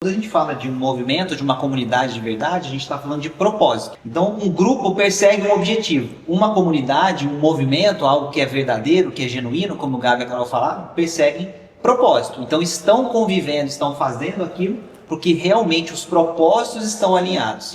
Quando a gente fala de um movimento, de uma comunidade de verdade, a gente está falando de propósito. Então, um grupo persegue um objetivo. Uma comunidade, um movimento, algo que é verdadeiro, que é genuíno, como o Gabi e a Carol falaram, perseguem propósito. Então, estão convivendo, estão fazendo aquilo porque realmente os propósitos estão alinhados.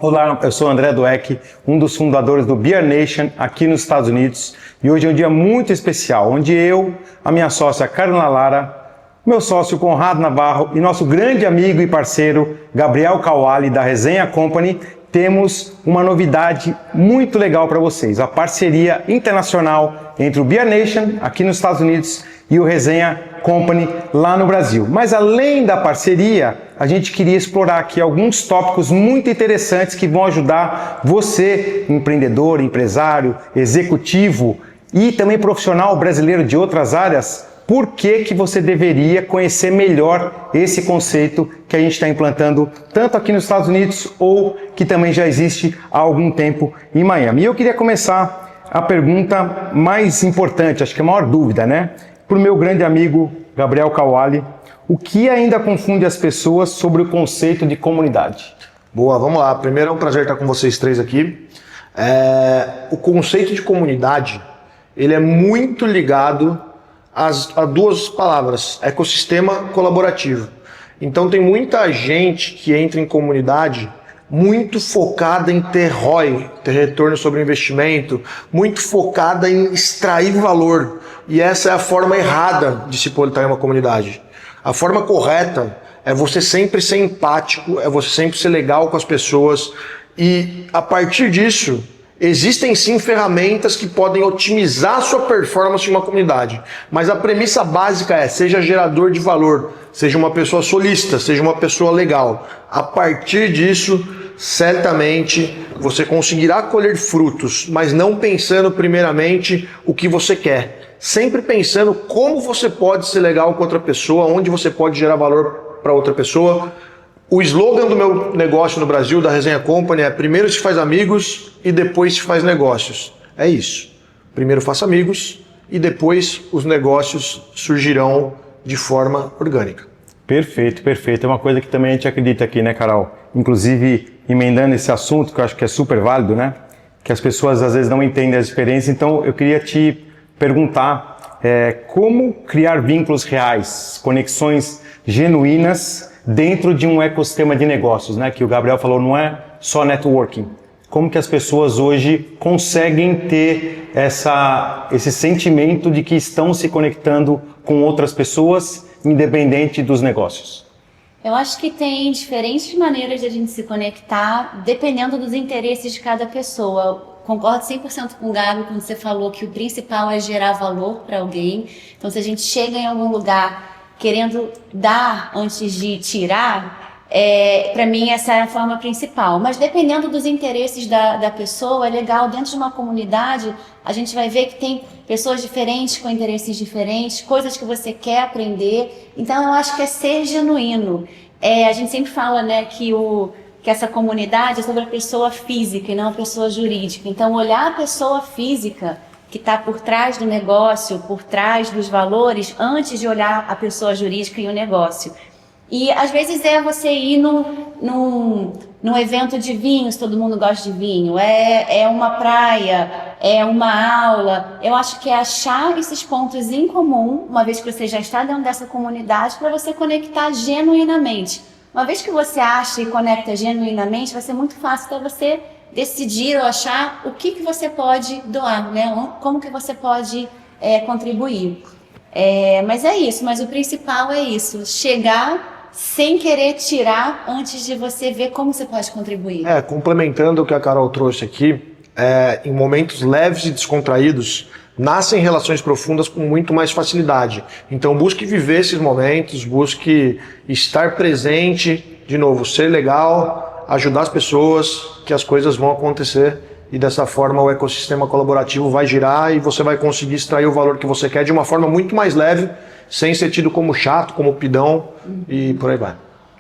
Olá, eu sou André Dweck, um dos fundadores do Beer Nation aqui nos Estados Unidos, e hoje é um dia muito especial, onde eu, a minha sócia Carolina Lara, meu sócio Conrado Navarro e nosso grande amigo e parceiro Gabriel Kawali da Resenha Company temos uma novidade muito legal para vocês, a parceria internacional entre o Beer Nation aqui nos Estados Unidos e o Resenha Company lá no Brasil. Mas além da parceria, a gente queria explorar aqui alguns tópicos muito interessantes que vão ajudar você, empreendedor, empresário, executivo e também profissional brasileiro de outras áreas, por que você deveria conhecer melhor esse conceito que a gente está implantando tanto aqui nos Estados Unidos ou que também já existe há algum tempo em Miami. E eu queria começar a pergunta mais importante, acho que é a maior dúvida, né? Para o meu grande amigo Gabriel Kawali, o que ainda confunde as pessoas sobre o conceito de comunidade? Boa, vamos lá. Primeiro é um prazer estar com vocês três aqui. O conceito de comunidade, ele é muito ligado a duas palavras, ecossistema colaborativo. Então tem muita gente que entra em comunidade muito focada em ter ROI, ter retorno sobre investimento, muito focada em extrair valor. E essa é a forma errada de se politar em uma comunidade. A forma correta é você sempre ser empático, é você sempre ser legal com as pessoas. E a partir disso, existem sim ferramentas que podem otimizar a sua performance em uma comunidade. Mas a premissa básica é, seja gerador de valor, seja uma pessoa solícita, seja uma pessoa legal. A partir disso, certamente você conseguirá colher frutos, mas não pensando primeiramente o que você quer. Sempre pensando como você pode ser legal com outra pessoa, onde você pode gerar valor para outra pessoa. O slogan do meu negócio no Brasil, da Resenha Company, é primeiro se faz amigos e depois se faz negócios. É isso. Primeiro faça amigos e depois os negócios surgirão de forma orgânica. Perfeito, perfeito. É uma coisa que também a gente acredita aqui, né, Carol? Inclusive, emendando esse assunto, que eu acho que é super válido, né? Que as pessoas às vezes não entendem as diferenças. Então, eu queria te perguntar como criar vínculos reais, conexões genuínas dentro de um ecossistema de negócios, né? Que o Gabriel falou, não é só networking. Como que as pessoas hoje conseguem ter esse sentimento de que estão se conectando com outras pessoas, independente dos negócios? Eu acho que tem diferentes maneiras de a gente se conectar, dependendo dos interesses de cada pessoa. Concordo 100% com o Gabi quando você falou que o principal é gerar valor para alguém. Então, se a gente chega em algum lugar querendo dar antes de tirar, para mim essa é a forma principal. Mas dependendo dos interesses da pessoa, é legal, dentro de uma comunidade, a gente vai ver que tem pessoas diferentes, com interesses diferentes, coisas que você quer aprender. Então, eu acho que é ser genuíno. A gente sempre fala, né, que essa comunidade é sobre a pessoa física e não a pessoa jurídica. Então, olhar a pessoa física que está por trás do negócio, por trás dos valores, antes de olhar a pessoa jurídica e o negócio. E, às vezes, você ir num evento de vinhos, todo mundo gosta de vinho, é uma praia, é uma aula. Eu acho que é achar esses pontos em comum, uma vez que você já está dentro dessa comunidade, para você conectar genuinamente. Uma vez que você acha e conecta genuinamente, vai ser muito fácil para você decidir ou achar o que você pode doar, né? Como que você pode contribuir. Mas é isso, mas o principal é isso, chegar sem querer tirar antes de você ver como você pode contribuir. Complementando o que a Carol trouxe aqui, em momentos leves e descontraídos, nascem relações profundas com muito mais facilidade. Então busque viver esses momentos, busque estar presente, de novo, ser legal, ajudar as pessoas, que as coisas vão acontecer e dessa forma o ecossistema colaborativo vai girar e você vai conseguir extrair o valor que você quer de uma forma muito mais leve, sem ser tido como chato, como pidão e por aí vai.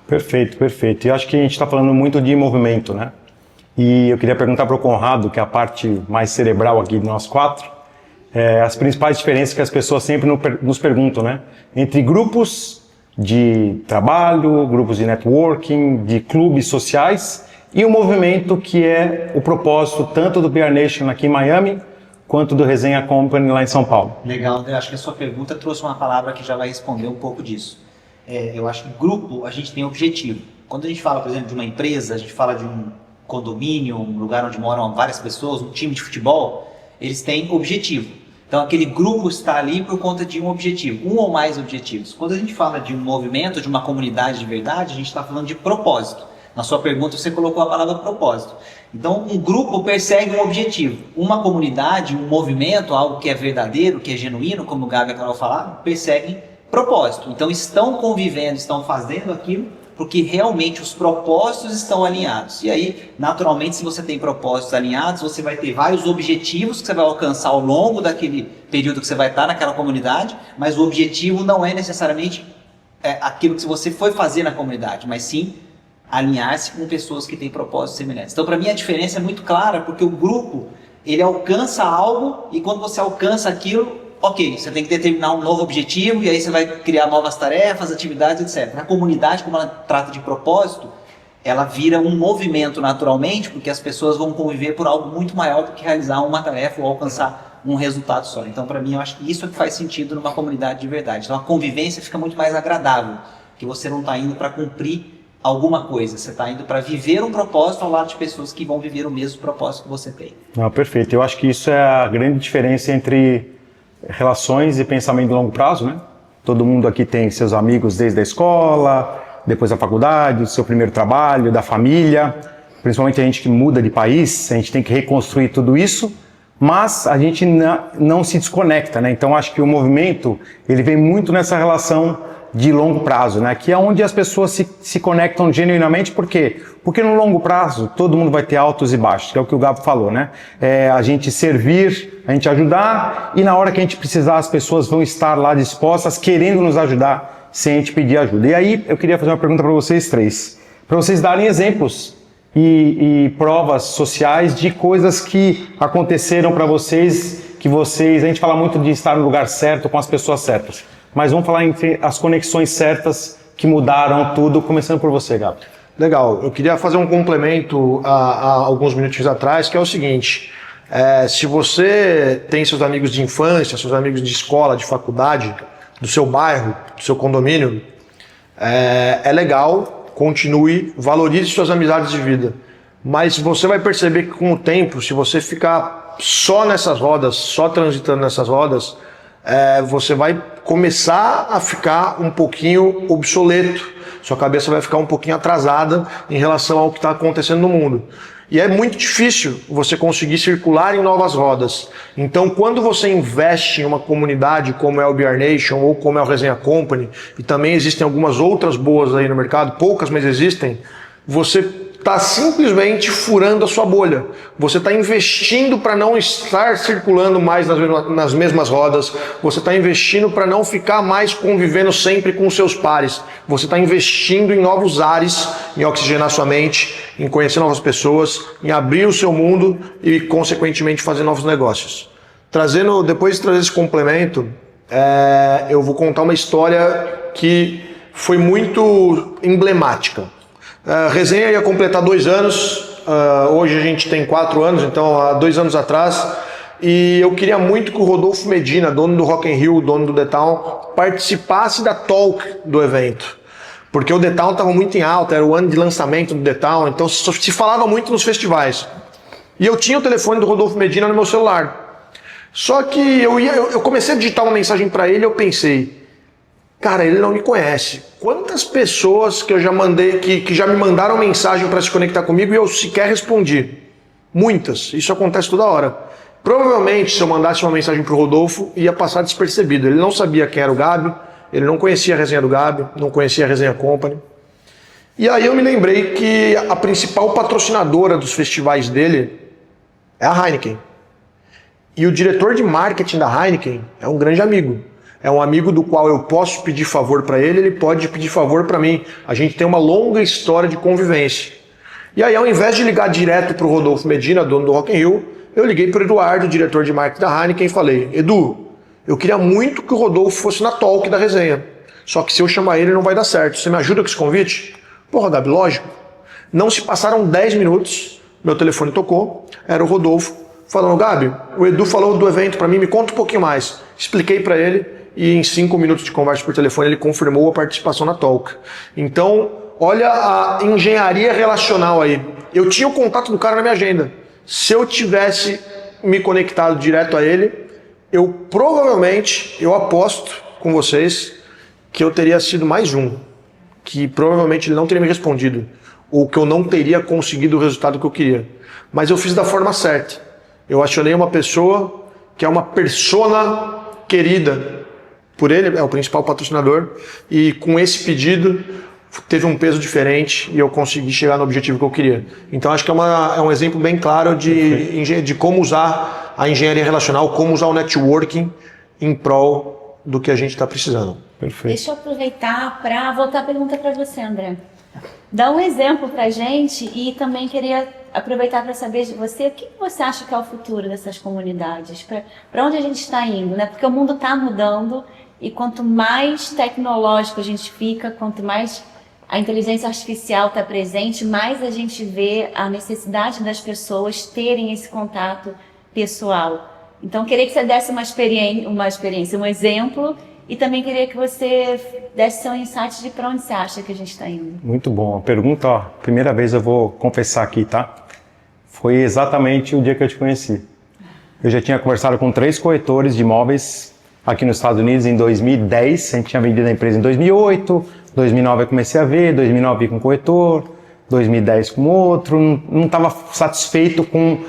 Perfeito, perfeito. E acho que a gente está falando muito de movimento, né? E eu queria perguntar para o Conrado, que é a parte mais cerebral aqui de nós quatro, as principais diferenças que as pessoas sempre nos perguntam, né? Entre grupos de trabalho, grupos de networking, de clubes sociais e o movimento que é o propósito tanto do BR Nation aqui em Miami quanto do Resenha Company lá em São Paulo. Legal, André. Acho que a sua pergunta trouxe uma palavra que já vai responder um pouco disso. Eu acho que grupo a gente tem objetivo. Quando a gente fala, por exemplo, de uma empresa, a gente fala de um condomínio, um lugar onde moram várias pessoas, um time de futebol, eles têm objetivo. Então aquele grupo está ali por conta de um objetivo, um ou mais objetivos. Quando a gente fala de um movimento, de uma comunidade de verdade, a gente está falando de propósito. Na sua pergunta você colocou a palavra propósito. Então um grupo persegue um objetivo. Uma comunidade, um movimento, algo que é verdadeiro, que é genuíno, como o Gabi e a Carol falaram, perseguem propósito. Então estão convivendo, estão fazendo aquilo porque realmente os propósitos estão alinhados. E aí, naturalmente, se você tem propósitos alinhados, você vai ter vários objetivos que você vai alcançar ao longo daquele período que você vai estar naquela comunidade, mas o objetivo não é necessariamente aquilo que você foi fazer na comunidade, mas sim alinhar-se com pessoas que têm propósitos semelhantes. Então, para mim, a diferença é muito clara, porque o grupo, ele alcança algo, e quando você alcança aquilo, ok, você tem que determinar um novo objetivo e aí você vai criar novas tarefas, atividades, etc. Na comunidade, como ela trata de propósito, ela vira um movimento naturalmente, porque as pessoas vão conviver por algo muito maior do que realizar uma tarefa ou alcançar um resultado só. Então, para mim, eu acho que isso é que faz sentido numa comunidade de verdade. Então, a convivência fica muito mais agradável, que você não está indo para cumprir alguma coisa, você está indo para viver um propósito ao lado de pessoas que vão viver o mesmo propósito que você tem. Perfeito. Eu acho que isso é a grande diferença entre relações e pensamento de longo prazo, né? Todo mundo aqui tem seus amigos desde a escola, depois da faculdade, do seu primeiro trabalho, da família, principalmente a gente que muda de país, a gente tem que reconstruir tudo isso, mas a gente não se desconecta, né? Então acho que o movimento, ele vem muito nessa relação de longo prazo, né? Que é onde as pessoas se conectam genuinamente. Por quê? Porque no longo prazo todo mundo vai ter altos e baixos, que é o que o Gabo falou, né? A gente servir, a gente ajudar, e na hora que a gente precisar as pessoas vão estar lá dispostas, querendo nos ajudar, sem a gente pedir ajuda. E aí eu queria fazer uma pergunta para vocês três, para vocês darem exemplos e provas sociais de coisas que aconteceram para vocês, a gente fala muito de estar no lugar certo, com as pessoas certas. Mas vamos falar entre as conexões certas que mudaram tudo, começando por você, Gabi. Legal, eu queria fazer um complemento a alguns minutinhos atrás, que é o seguinte, se você tem seus amigos de infância, seus amigos de escola, de faculdade, do seu bairro, do seu condomínio, é legal, continue, valorize suas amizades de vida. Mas você vai perceber que com o tempo, se você ficar só nessas rodas, só transitando nessas rodas, você vai começar a ficar um pouquinho obsoleto, sua cabeça vai ficar um pouquinho atrasada em relação ao que está acontecendo no mundo. E é muito difícil você conseguir circular em novas rodas. Então, quando você investe em uma comunidade como é o BR Nation ou como é o Resenha Company, e também existem algumas outras boas aí no mercado, poucas, mas existem, você está simplesmente furando a sua bolha. Você está investindo para não estar circulando mais nas mesmas rodas. Você está investindo para não ficar mais convivendo sempre com os seus pares. Você está investindo em novos ares, em oxigenar sua mente, em conhecer novas pessoas, em abrir o seu mundo e, consequentemente, fazer novos negócios. Depois de trazer esse complemento, eu vou contar uma história que foi muito emblemática. A resenha ia completar 2 anos, hoje a gente tem 4 anos, então há 2 anos atrás, e eu queria muito que o Rodolfo Medina, dono do Rock in Rio, dono do The Town, participasse da talk do evento, porque o The Town estava muito em alta, era o ano de lançamento do The Town, então se falava muito nos festivais, e eu tinha o telefone do Rodolfo Medina no meu celular, só que eu comecei a digitar uma mensagem para ele e eu pensei, cara, ele não me conhece. Quantas pessoas que eu já mandei, que já me mandaram mensagem para se conectar comigo e eu sequer respondi? Muitas. Isso acontece toda hora. Provavelmente, se eu mandasse uma mensagem para o Rodolfo, ia passar despercebido. Ele não sabia quem era o Gabi, ele não conhecia a resenha do Gabi, não conhecia a Resenha Company. E aí eu me lembrei que a principal patrocinadora dos festivais dele é a Heineken. E o diretor de marketing da Heineken é um grande amigo. É um amigo do qual eu posso pedir favor para ele, ele pode pedir favor para mim. A gente tem uma longa história de convivência. E aí, ao invés de ligar direto para o Rodolfo Medina, dono do Rock in Rio, eu liguei para o Eduardo, diretor de marketing da Heineken, e falei, Edu, eu queria muito que o Rodolfo fosse na talk da resenha. Só que se eu chamar ele não vai dar certo. Você me ajuda com esse convite? Porra, Gabi, lógico. Não se passaram 10 minutos, meu telefone tocou, era o Rodolfo, falando, Gabi, o Edu falou do evento para mim, me conta um pouquinho mais. Expliquei para ele e em 5 minutos de conversa por telefone ele confirmou a participação na talk. Então, olha a engenharia relacional aí. Eu tinha o contato do cara na minha agenda. Se eu tivesse me conectado direto a ele, eu provavelmente, eu aposto com vocês, que eu teria sido mais um. Que provavelmente ele não teria me respondido. Ou que eu não teria conseguido o resultado que eu queria. Mas eu fiz da forma certa. Eu acionei uma pessoa que é uma persona querida por ele, é o principal patrocinador, e com esse pedido teve um peso diferente e eu consegui chegar no objetivo que eu queria. Então acho que é um exemplo bem claro de como usar a engenharia relacional, como usar o networking em prol do que a gente está precisando. Perfeito. Deixa eu aproveitar para voltar a pergunta para você, André. Dá um exemplo para a gente e também queria aproveitar para saber de você o que você acha que é o futuro dessas comunidades, para onde a gente está indo, né? Porque o mundo está mudando e quanto mais tecnológico a gente fica, quanto mais a inteligência artificial está presente, mais a gente vê a necessidade das pessoas terem esse contato pessoal. Então, queria que você desse uma experiência, um exemplo, e também queria que você desse seu insight de para onde você acha que a gente está indo. Muito bom. A pergunta, ó, primeira vez eu vou confessar aqui, tá? Foi exatamente o dia que eu te conheci. Eu já tinha conversado com 3 corretores de imóveis aqui nos Estados Unidos em 2010. A gente tinha vendido a empresa em 2008, 2009 eu comecei a ver, 2009 com um corretor, 2010 com outro. Não estava satisfeito com...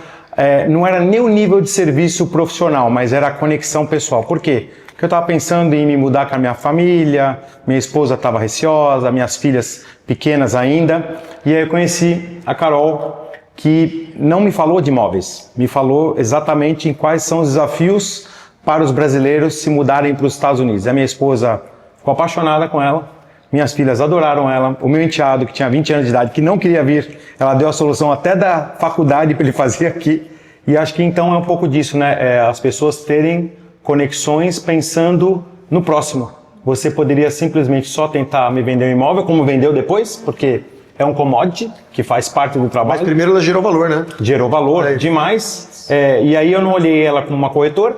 não era nem o nível de serviço profissional, mas era a conexão pessoal. Por quê? Porque eu estava pensando em me mudar com a minha família, minha esposa estava receosa, minhas filhas pequenas ainda. E aí eu conheci a Carol, que não me falou de imóveis, me falou exatamente em quais são os desafios para os brasileiros se mudarem para os Estados Unidos. A minha esposa ficou apaixonada com ela, minhas filhas adoraram ela, o meu enteado, que tinha 20 anos de idade, que não queria vir, ela deu a solução até da faculdade para ele fazer aqui. E acho que então é um pouco disso, né? As pessoas terem conexões pensando no próximo. Você poderia simplesmente só tentar me vender um imóvel, como vendeu depois, porque é um commodity que faz parte do trabalho. Mas primeiro ela gerou valor, né? Gerou valor demais. E aí eu não olhei ela como uma corretora,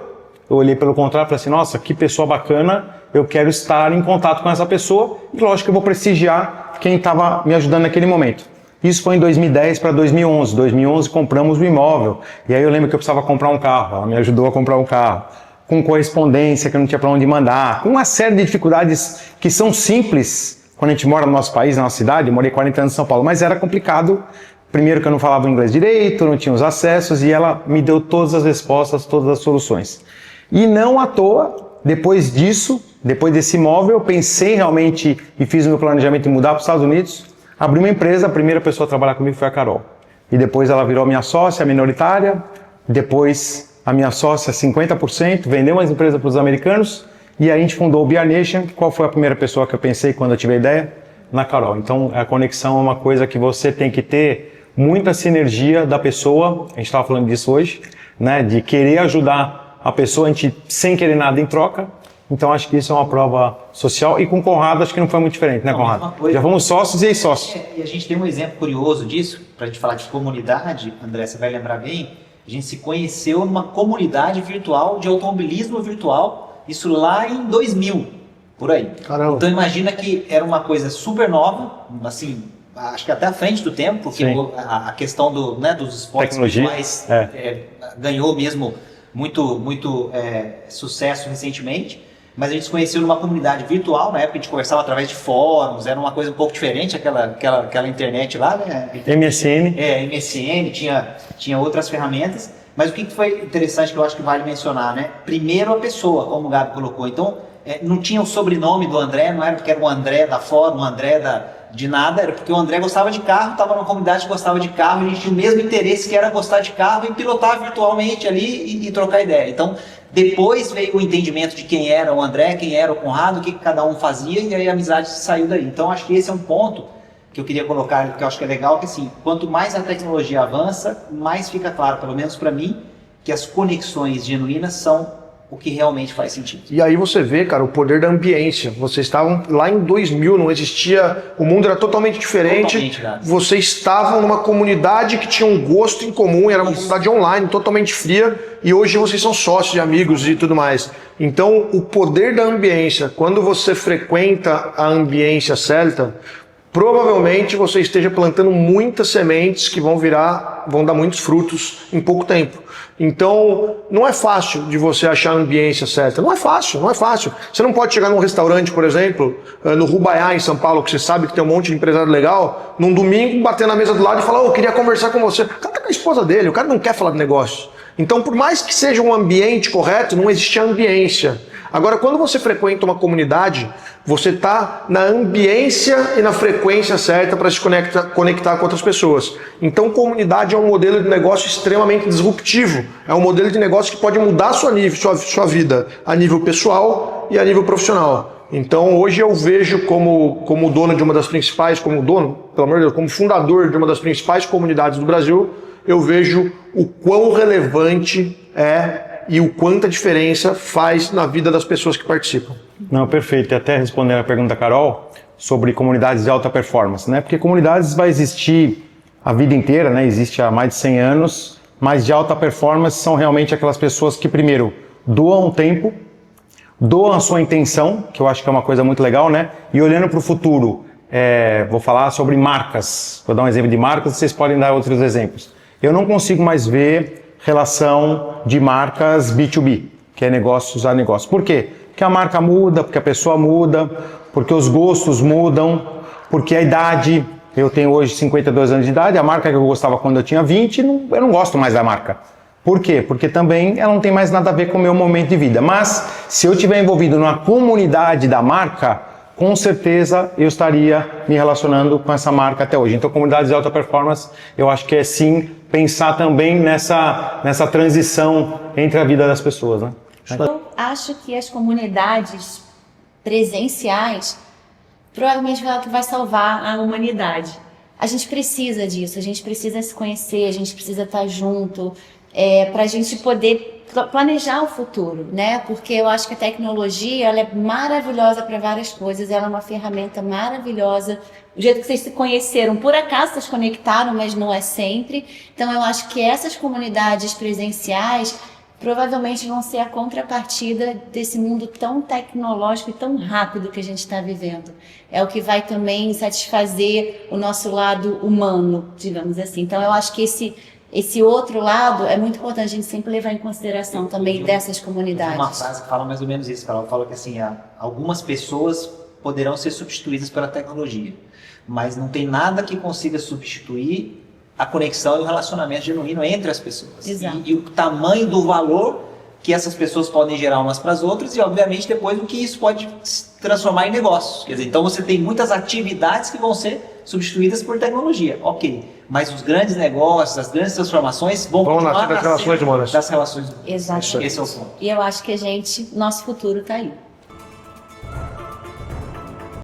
eu olhei pelo contrário e falei assim, nossa, que pessoa bacana, eu quero estar em contato com essa pessoa e lógico que eu vou prestigiar quem estava me ajudando naquele momento. Isso foi em 2010 para 2011. 2011 compramos o imóvel. E aí eu lembro que eu precisava comprar um carro, ela me ajudou a comprar um carro. Com correspondência que eu não tinha para onde mandar, com uma série de dificuldades que são simples quando a gente mora no nosso país, na nossa cidade. Eu morei 40 anos em São Paulo, mas era complicado. Primeiro que eu não falava inglês direito, não tinha os acessos, e ela me deu todas as respostas, todas as soluções. E não à toa, depois disso, depois desse imóvel, eu pensei realmente e fiz o meu planejamento de mudar para os Estados Unidos, abri uma empresa, a primeira pessoa a trabalhar comigo foi a Carol. E depois ela virou minha sócia minoritária, depois a minha sócia 50%, vendeu as empresas para os americanos, e aí a gente fundou o BR Nation. Qual foi a primeira pessoa que eu pensei quando eu tive a ideia? Na Carol. Então a conexão é uma coisa que você tem que ter muita sinergia da pessoa, a gente estava falando disso hoje, né? De querer ajudar a pessoa, a gente sem querer nada em troca. Então acho que isso é uma prova social, e com o Conrado acho que não foi muito diferente, né, Conrado? Já fomos sócios e ex-sócios. E a gente tem um exemplo curioso disso, para a gente falar de comunidade, André, você vai lembrar bem, a gente se conheceu numa comunidade virtual de automobilismo virtual, isso lá em 2000, por aí. Caramba. Então imagina que era uma coisa super nova, assim, acho que até à frente do tempo, porque a questão dos esportes virtuais ganhou mesmo muito sucesso recentemente. Mas a gente se conheceu numa comunidade virtual, na época a gente conversava através de fóruns, era uma coisa um pouco diferente, aquela internet lá, né? MSN. MSN, tinha outras ferramentas. Mas o que foi interessante que eu acho que vale mencionar, né? Primeiro a pessoa, como o Gabi colocou. Então, não tinha o sobrenome do André, não era porque era o André da fórum, o André de nada, era porque o André gostava de carro, estava numa comunidade que gostava de carro, e a gente tinha o mesmo interesse que era gostar de carro e pilotar virtualmente ali e trocar ideia. Então, depois veio o entendimento de quem era o André, quem era o Conrado, o que cada um fazia, e aí a amizade saiu daí. Então, acho que esse é um ponto que eu queria colocar, que eu acho que é legal, que assim, quanto mais a tecnologia avança, mais fica claro, pelo menos para mim, que as conexões genuínas são o que realmente faz sentido. E aí você vê, cara, o poder da ambiência. Vocês estavam lá em 2000, não existia, o mundo era totalmente diferente. Totalmente, vocês estavam numa comunidade que tinha um gosto em comum, era uma comunidade online, totalmente fria, e hoje vocês são sócios e amigos e tudo mais. Então, o poder da ambiência, quando você frequenta a ambiência certa, provavelmente você esteja plantando muitas sementes que vão dar muitos frutos em pouco tempo. Então, não é fácil de você achar a ambiência certa. Não é fácil. Você não pode chegar num restaurante, por exemplo, no Rubaiá, em São Paulo, que você sabe que tem um monte de empresário legal, num domingo, bater na mesa do lado e falar, eu queria conversar com você. O cara tá com a esposa dele, o cara não quer falar de negócio. Então, por mais que seja um ambiente correto, não existe ambiência. Agora, quando você frequenta uma comunidade, você está na ambiência e na frequência certa para se conectar com outras pessoas. Então, comunidade é um modelo de negócio extremamente disruptivo. É um modelo de negócio que pode mudar a sua vida a nível pessoal e a nível profissional. Então, hoje eu vejo como dono de uma das principais, como fundador de uma das principais comunidades do Brasil, eu vejo o quão relevante é e o quanta diferença faz na vida das pessoas que participam. Não, perfeito. E até respondendo a pergunta da Carol sobre comunidades de alta performance, né? Porque comunidades vai existir a vida inteira, né? Existe há mais de 100 anos, mas de alta performance são realmente aquelas pessoas que primeiro doam tempo, doam a sua intenção, que eu acho que é uma coisa muito legal, né? E olhando para o futuro, vou falar sobre marcas. Vou dar um exemplo de marcas, vocês podem dar outros exemplos. Eu não consigo mais ver relação de marcas B2B, que é negócios a negócio. Por quê? Porque a marca muda, porque a pessoa muda, porque os gostos mudam, porque a idade, eu tenho hoje 52 anos de idade, a marca que eu gostava quando eu tinha 20, eu não gosto mais da marca. Por quê? Porque também ela não tem mais nada a ver com o meu momento de vida. Mas se eu estiver envolvido numa comunidade da marca, com certeza eu estaria me relacionando com essa marca até hoje. Então, comunidades de alta performance, eu acho que é sim pensar também nessa transição entre a vida das pessoas, né? Eu acho que as comunidades presenciais provavelmente é o que vai salvar a humanidade. A gente precisa disso, a gente precisa se conhecer, a gente precisa estar junto, para a gente poder planejar o futuro, né? Porque eu acho que a tecnologia ela é maravilhosa para várias coisas, ela é uma ferramenta maravilhosa. O jeito que vocês se conheceram, por acaso vocês conectaram, mas não é sempre. Então eu acho que essas comunidades presenciais provavelmente vão ser a contrapartida desse mundo tão tecnológico e tão rápido que a gente está vivendo. É o que vai também satisfazer o nosso lado humano, digamos assim. Então eu acho que esse outro lado é muito importante a gente sempre levar em consideração também dessas comunidades. Uma frase que fala mais ou menos isso, Carol. Fala que assim, algumas pessoas poderão ser substituídas pela tecnologia, mas não tem nada que consiga substituir a conexão e o relacionamento genuíno entre as pessoas. E o tamanho do valor que essas pessoas podem gerar umas para as outras e, obviamente, depois o que isso pode se transformar em negócios. Quer dizer, então você tem muitas atividades que vão ser substituídas por tecnologia, ok. Mas os grandes negócios, as grandes transformações vão nascer das relações humanas. Das relações humanas. Exato. Esse é o ponto. E eu acho que nosso futuro está aí.